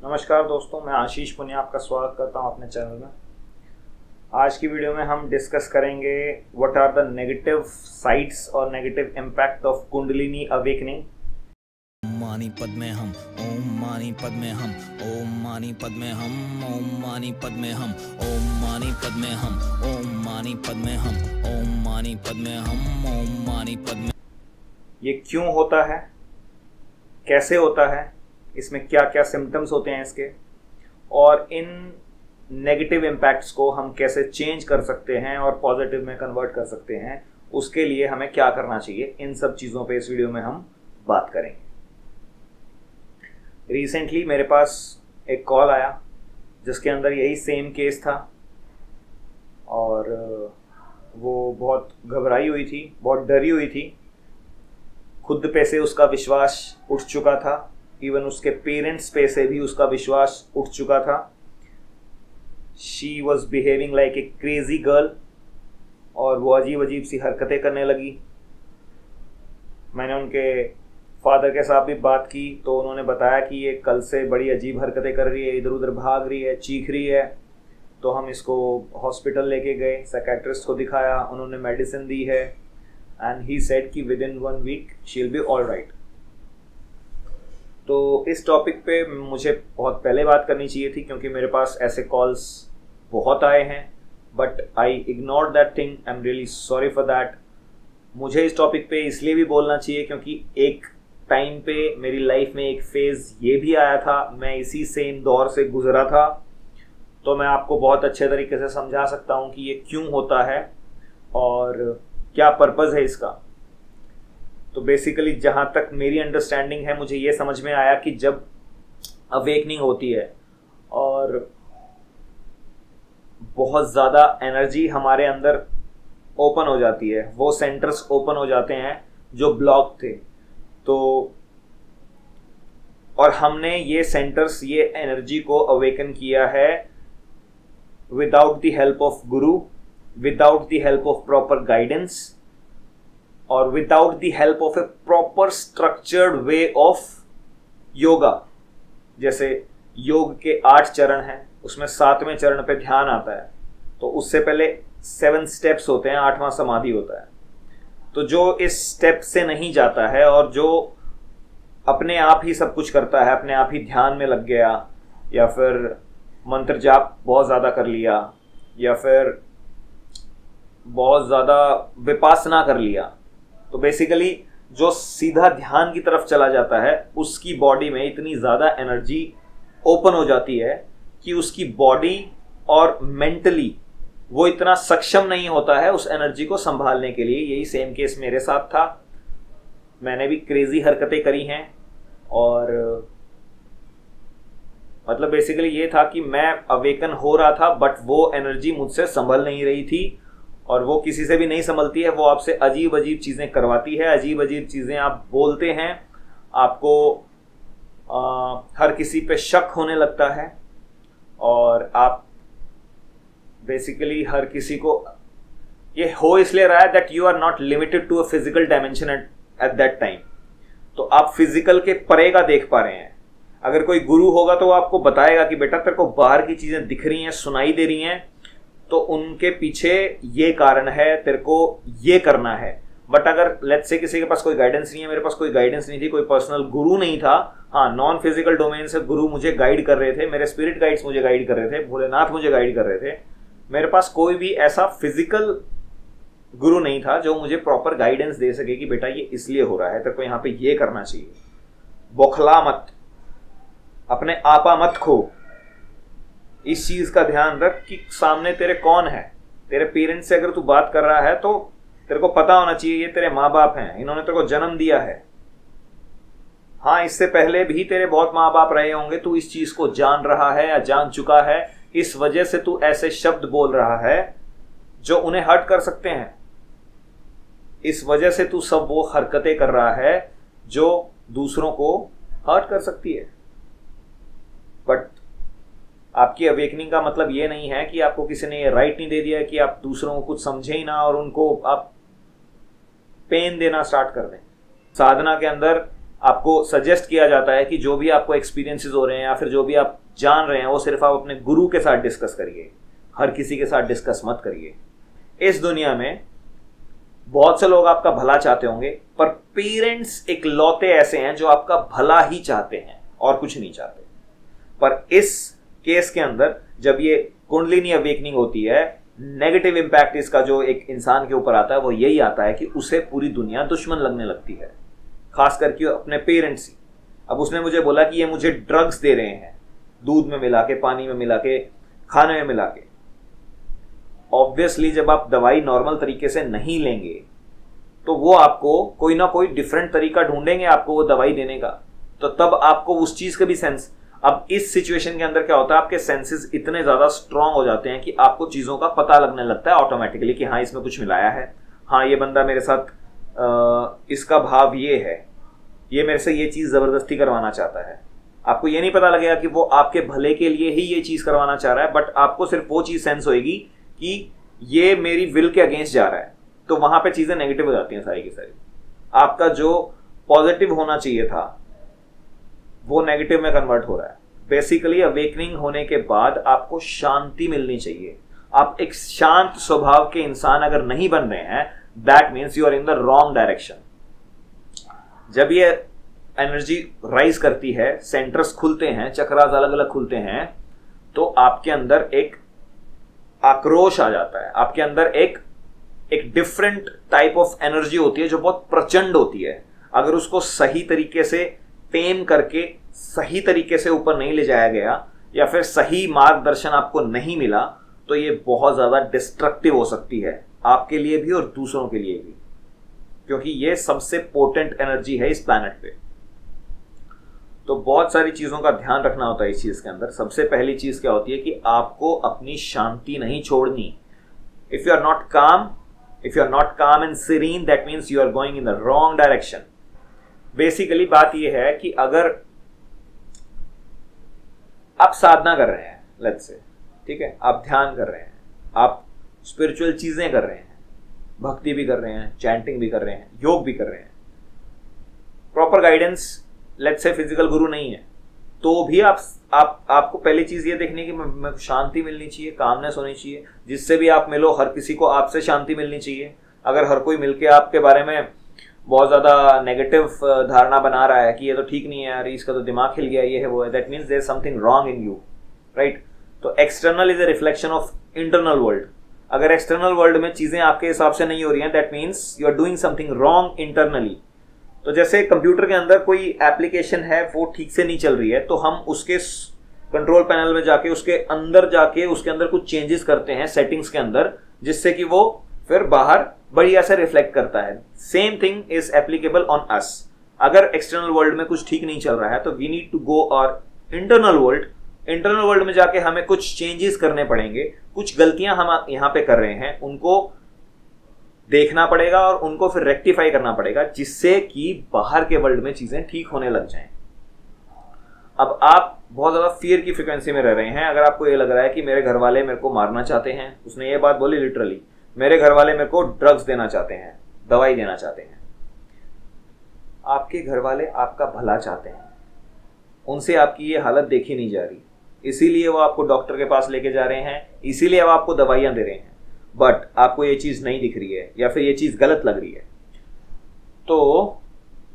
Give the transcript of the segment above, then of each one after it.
नमस्कार दोस्तों, मैं आशीष पुनिया आपका स्वागत करता हूं अपने चैनल में। आज की वीडियो में हम डिस्कस करेंगे what are the negative sides और negative impact of kundalini awakening. ओम मानी पद में हम, ओम मानी पद में हम, ओम मानी पद में हम, ओम मानी पद में हम, ओम मानी पद में हम, ओम मानी पद में हम, ओम मानी पद में हम, ओम मानी पद में। ये क्यों होता है, कैसे होता है, इसमें क्या क्या सिम्टम्स होते हैं इसके, और इन नेगेटिव इम्पैक्ट्स को हम कैसे चेंज कर सकते हैं और पॉजिटिव में कन्वर्ट कर सकते हैं, उसके लिए हमें क्या करना चाहिए, इन सब चीज़ों पे इस वीडियो में हम बात करेंगे। रिसेंटली मेरे पास एक कॉल आया जिसके अंदर यही सेम केस था और वो बहुत घबराई हुई थी, बहुत डरी हुई थी। खुद पे से उसका विश्वास उठ चुका था, इवन उसके पेरेंट्स पे से भी उसका विश्वास उठ चुका था। She was behaving like a crazy girl और वो अजीब अजीब सी हरकतें करने लगी। मैंने उनके फादर के साथ भी बात की तो उन्होंने बताया कि ये कल से बड़ी अजीब हरकतें कर रही है, इधर उधर भाग रही है, चीख रही है। तो हम इसको हॉस्पिटल लेके गए, साइकेट्रिस्ट को दिखाया, उन्होंने मेडिसिन दी है एंड ही सेड कि within 1 week she will be all right. तो इस टॉपिक पे मुझे बहुत पहले बात करनी चाहिए थी क्योंकि मेरे पास ऐसे कॉल्स बहुत आए हैं, but I ignored that thing. I am really sorry for that. मुझे इस टॉपिक पे इसलिए भी बोलना चाहिए क्योंकि एक टाइम पे मेरी लाइफ में एक फेज़ ये भी आया था, मैं इसी सेम दौर से गुजरा था। तो मैं आपको बहुत अच्छे तरीके से समझा सकता हूँ कि ये क्यों होता है और क्या पर्पज़ है इसका। तो बेसिकली जहाँ तक मेरी अंडरस्टैंडिंग है, मुझे ये समझ में आया कि जब अवेकनिंग होती है और बहुत ज़्यादा एनर्जी हमारे अंदर ओपन हो जाती है, वो सेंटर्स ओपन हो जाते हैं जो ब्लॉक थे, तो और हमने ये सेंटर्स, ये एनर्जी को अवेकन किया है without the help of guru, without the help of proper guidance और without the help of a proper structured way of yoga. जैसे योग के 8 चरण हैं, उसमें 7वें चरण पे ध्यान आता है, तो उससे पहले 7 स्टेप्स होते हैं, 8वां समाधि होता है। तो जो इस स्टेप से नहीं जाता है और जो अपने आप ही सब कुछ करता है, अपने आप ही ध्यान में लग गया या फिर मंत्र जाप बहुत ज़्यादा कर लिया या फिर बहुत ज़्यादा विपासना कर लिया, तो बेसिकली जो सीधा ध्यान की तरफ चला जाता है उसकी बॉडी में इतनी ज़्यादा एनर्जी ओपन हो जाती है कि उसकी बॉडी और मेंटली वो इतना सक्षम नहीं होता है उस एनर्जी को संभालने के लिए। यही सेम केस मेरे साथ था। मैंने भी क्रेजी हरकतें करी हैं और मतलब बेसिकली ये था कि मैं अवेकन हो रहा था बट वो एनर्जी मुझसे संभल नहीं रही थी और वो किसी से भी नहीं संभलती है। वो आपसे अजीब अजीब चीज़ें करवाती है, अजीब अजीब चीज़ें आप बोलते हैं, आपको हर किसी पे शक होने लगता है और आप बेसिकली हर किसी को, ये हो इसलिए रहा है that you are not limited to a physical dimension at that time. तो आप फिजिकल के परे का देख पा रहे हैं। अगर कोई गुरु होगा तो वो आपको बताएगा कि बेटा तेरे को बाहर की चीजें दिख रही हैं, सुनाई दे रही हैं, तो उनके पीछे ये कारण है, तेरे को ये करना है। बट अगर लेट्स से किसी के पास कोई गाइडेंस नहीं है, मेरे पास कोई गाइडेंस नहीं थी, कोई पर्सनल गुरु नहीं था, हाँ नॉन फिजिकल डोमेन से गुरु मुझे गाइड कर रहे थे, मेरे स्पिरिट गाइड्स मुझे गाइड कर रहे थे, भोलेनाथ मुझे गाइड कर रहे थे, मेरे पास कोई भी ऐसा फिजिकल गुरु नहीं था जो मुझे प्रॉपर गाइडेंस दे सके कि बेटा ये इसलिए हो रहा है, तेरे को यहाँ पे ये करना चाहिए। बौखला मत, अपने आपा मत खो, इस चीज का ध्यान रख कि सामने तेरे कौन है। तेरे पेरेंट्स से अगर तू बात कर रहा है तो तेरे को पता होना चाहिए ये तेरे माँ बाप हैं, इन्होंने तेरे को जन्म दिया है। हाँ, इससे पहले भी तेरे बहुत माँ बाप रहे होंगे, तू इस चीज को जान रहा है या जान चुका है, इस वजह से तू ऐसे शब्द बोल रहा है जो उन्हें हर्ट कर सकते हैं। इस वजह से तू सब वो हरकतें कर रहा है जो दूसरों को हर्ट कर सकती है। बट आपकी अवेकनिंग का मतलब ये नहीं है कि आपको किसी ने ये राइट नहीं दे दिया कि आप दूसरों को कुछ समझे ही ना और उनको आप पेन देना स्टार्ट कर दें। साधना के अंदर आपको सजेस्ट किया जाता है कि जो भी आपको एक्सपीरियंसेस हो रहे हैं या फिर जो भी आप जान रहे हैं वो सिर्फ आप अपने गुरु के साथ डिस्कस करिए, हर किसी के साथ डिस्कस मत करिए। इस दुनिया में बहुत से लोग आपका भला चाहते होंगे, पर पेरेंट्स इकलौते ऐसे हैं जो आपका भला ही चाहते हैं और कुछ नहीं चाहते। पर इस केस के अंदर जब ये कुंडलिनी अवेकनिंग होती है, नेगेटिव इंपैक्ट इसका जो एक इंसान के ऊपर आता है वो यही आता है कि उसे पूरी दुनिया दुश्मन लगने लगती है, खास करके अपने पेरेंट्स ही। अब उसने मुझे बोला कि ये मुझे ड्रग्स दे रहे हैं, दूध में मिला के, पानी में मिला के, खाने में मिला के। ऑब्वियसली जब आप दवाई नॉर्मल तरीके से नहीं लेंगे तो वो आपको कोई ना कोई डिफरेंट तरीका ढूंढेंगे आपको वो दवाई देने का, तो तब आपको उस चीज का भी सेंस। अब इस सिचुएशन के अंदर क्या होता है, आपके सेंसेस इतने ज्यादा स्ट्रांग हो जाते हैं कि आपको चीजों का पता लगने लगता है ऑटोमेटिकली कि हाँ इसमें कुछ मिलाया है, हाँ ये बंदा मेरे साथ इसका भाव ये है, ये मेरे से ये चीज जबरदस्ती करवाना चाहता है। आपको ये नहीं पता लगेगा कि वो आपके भले के लिए ही ये चीज करवाना चाह रहा है, बट आपको सिर्फ वो चीज सेंस होगी कि ये मेरी विल के अगेंस्ट जा रहा है, तो वहां पे चीजें नेगेटिव हो जाती हैं सारी की सारी। आपका जो पॉजिटिव होना चाहिए था वो नेगेटिव में कन्वर्ट हो रहा है। बेसिकली अवेकनिंग होने के बाद आपको शांति मिलनी चाहिए। आप एक शांत स्वभाव के इंसान अगर नहीं बन रहे हैं, that means you are in the wrong direction. जब ये एनर्जी राइज करती है, सेंटर्स खुलते हैं, चक्रास अलग अलग खुलते हैं, तो आपके अंदर एक आक्रोश आ जाता है, आपके अंदर एक डिफरेंट टाइप ऑफ एनर्जी होती है जो बहुत प्रचंड होती है। अगर उसको सही तरीके से टेम करके सही तरीके से ऊपर नहीं ले जाया गया या फिर सही मार्गदर्शन आपको नहीं मिला, तो ये बहुत ज्यादा डिस्ट्रक्टिव हो सकती है आपके लिए भी और दूसरों के लिए भी, क्योंकि ये सबसे पोटेंट एनर्जी है इस प्लैनेट पे। तो बहुत सारी चीजों का ध्यान रखना होता है इस चीज के अंदर। सबसे पहली चीज क्या होती है कि आपको अपनी शांति नहीं छोड़नी। If you are not calm and serene, that means you are going in the wrong direction. Basically बात यह है कि अगर आप साधना कर रहे हैं, लेट्स से, ठीक है, आप ध्यान कर रहे हैं, आप स्पिरिचुअल चीजें कर रहे हैं, भक्ति भी कर रहे हैं, चैंटिंग भी कर रहे हैं, योग भी कर रहे हैं, proper guidance, let's say physical गुरु नहीं है, तो भी आपको पहली चीज ये देखनी है कि शांति मिलनी चाहिए, कामनेस होनी चाहिए। जिससे भी आप मिलो, हर किसी को आपसे शांति मिलनी चाहिए। अगर हर कोई मिलके आपके बारे में बहुत ज्यादा नेगेटिव धारणा बना रहा है कि ये तो ठीक नहीं है यार, इसका तो दिमाग हिल गया, ये है वो है, that means there is something wrong in you, right. तो external is a reflection of internal world. अगर एक्सटर्नल वर्ल्ड में चीजें आपके हिसाब से नहीं हो रही हैं, that means you are doing something wrong internally. तो जैसे कंप्यूटर के अंदर कोई एप्लीकेशन है, वो ठीक से नहीं चल रही है, तो हम उसके कंट्रोल पैनल में जाके उसके अंदर कुछ चेंजेस करते हैं सेटिंग्स के अंदर, जिससे कि वो फिर बाहर बढ़िया से रिफ्लेक्ट करता है। Same thing is applicable on us. अगर एक्सटर्नल वर्ल्ड में कुछ ठीक नहीं चल रहा है, तो वी नीड टू गो और इंटरनल वर्ल्ड में जाके हमें कुछ चेंजेस करने पड़ेंगे। कुछ गलतियां हम यहां पे कर रहे हैं, उनको देखना पड़ेगा और उनको फिर रेक्टिफाई करना पड़ेगा, जिससे कि बाहर के वर्ल्ड में चीजें ठीक होने लग जाएं। अब आप बहुत ज्यादा फियर की फ्रिक्वेंसी में रह रहे हैं। अगर आपको ये लग रहा है कि मेरे घर वाले मेरे को मारना चाहते हैं, उसने ये बात बोली लिटरली, मेरे घर वाले मेरे को ड्रग्स देना चाहते हैं, दवाई देना चाहते हैं। आपके घर वाले आपका भला चाहते हैं, उनसे आपकी ये हालत देखी नहीं जा रही, इसीलिए वो आपको डॉक्टर के पास लेके जा रहे हैं, इसीलिए वो आपको दवाइयां दे रहे हैं, बट आपको ये चीज नहीं दिख रही है या फिर ये चीज गलत लग रही है। तो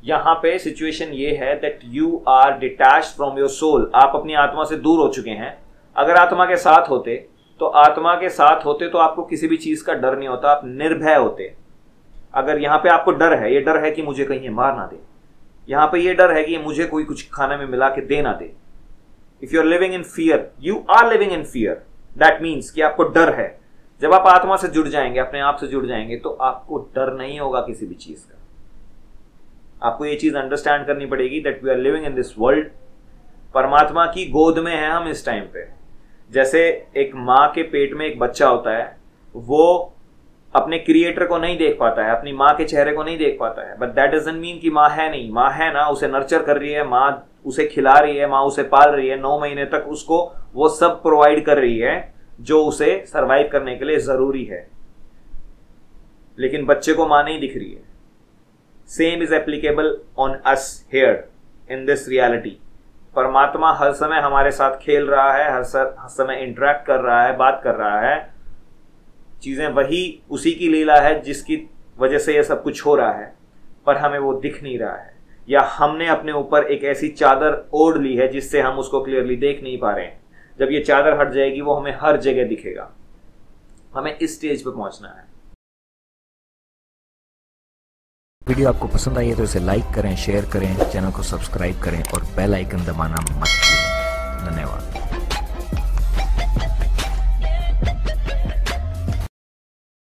यहां पे सिचुएशन ये है that you are detached from your soul. आप अपनी आत्मा से दूर हो चुके हैं। अगर आत्मा के साथ होते तो आपको किसी भी चीज का डर नहीं होता, आप निर्भय होते। अगर यहाँ पे आपको डर है, ये डर है कि मुझे कहीं मार ना दे, यहाँ पे ये डर है कि मुझे कोई कुछ खाने में मिला के दे ना दे। If you are living in fear, you are living in fear, that means कि आपको डर है। जब आप आत्मा से जुड़ जाएंगे, अपने आप से जुड़ जाएंगे, तो आपको डर नहीं होगा किसी भी चीज का। आपको ये चीज अंडरस्टैंड करनी पड़ेगी that we are living in this world. परमात्मा की गोद में है हम इस टाइम पे। जैसे एक माँ के पेट में एक बच्चा होता है, वो अपने क्रिएटर को नहीं देख पाता है, अपनी माँ के चेहरे को नहीं देख पाता है, बट दैट डजंट मीन कि माँ है नहीं। माँ है ना, उसे नर्चर कर रही है, माँ उसे खिला रही है, माँ उसे पाल रही है, 9 महीने तक उसको वो सब प्रोवाइड कर रही है जो उसे सरवाइव करने के लिए जरूरी है। लेकिन बच्चे को माँ नहीं दिख रही है। Same is applicable on us here in this reality. परमात्मा हर समय हमारे साथ खेल रहा है, हर समय इंटरेक्ट कर रहा है, बात कर रहा है। चीजें वही उसी की लीला है जिसकी वजह से यह सब कुछ हो रहा है, पर हमें वो दिख नहीं रहा है, या हमने अपने ऊपर एक ऐसी चादर ओढ़ ली है जिससे हम उसको क्लियरली देख नहीं पा रहे हैं। जब ये चादर हट जाएगी वो हमें हर जगह दिखेगा। हमें इस स्टेज पे पहुंचना है। वीडियो आपको पसंद आई है तो इसे लाइक करें, शेयर करें, चैनल को सब्सक्राइब करें और बेल आइकन दबाना मत भूलें। धन्यवाद।